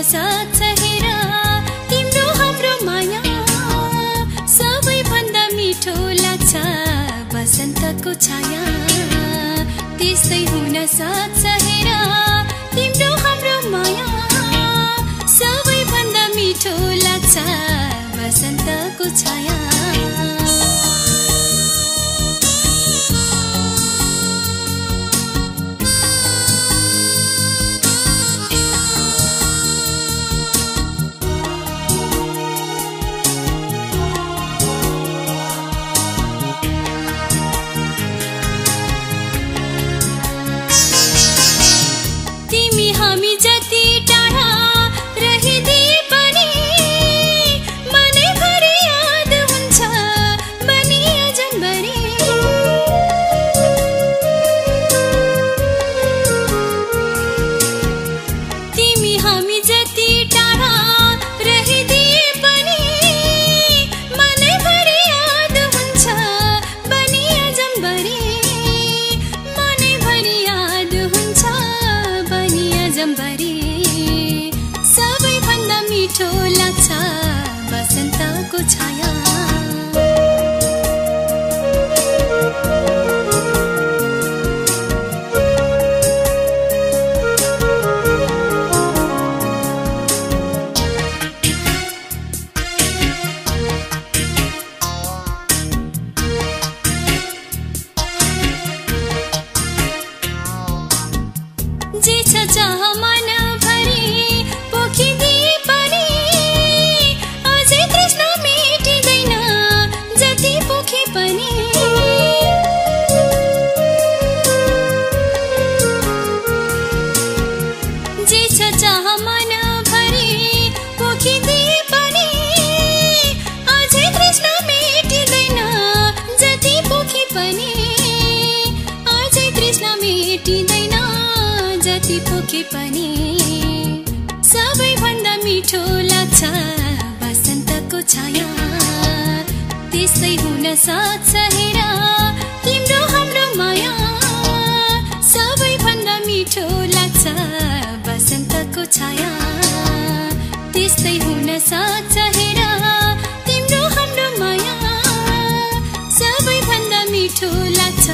सक्छ हेर तिम्रो हाम्रो माया सबैभन्दा मिठो लाग्छ बसन्तको छाया त्यस्तै हुन सक्छ हेर तिम्रो हाम्रो माया सबैभन्दा मिठो लाग्छ बसन्तको छाया सबैभन्दा मिठो लाग्छ बसन्तको छाया जे छ चाह मन भरि पोखिदिए पनि अझै तृष्णा मेटिँदैन जति पोखे पनि जे छ चाह मन भरि पोखिदिए पनि अझै तृष्णा मेटिँदैन जति पोखे पनि अझै तृष्णा मेटिँदैन जति पोखे पनि सबैभन्दा मिठो लाग्छ बसन्तको छाया त्यस्तै हुन सक्छ हेर तिम्रो हाम्रो माया सबैभन्दा मिठो लाग्छ बसन्तको छाया त्यस्तै हुन सक्छ हेर तिम्रो हाम्रो माया सबैभन्दा मिठो लाग्छ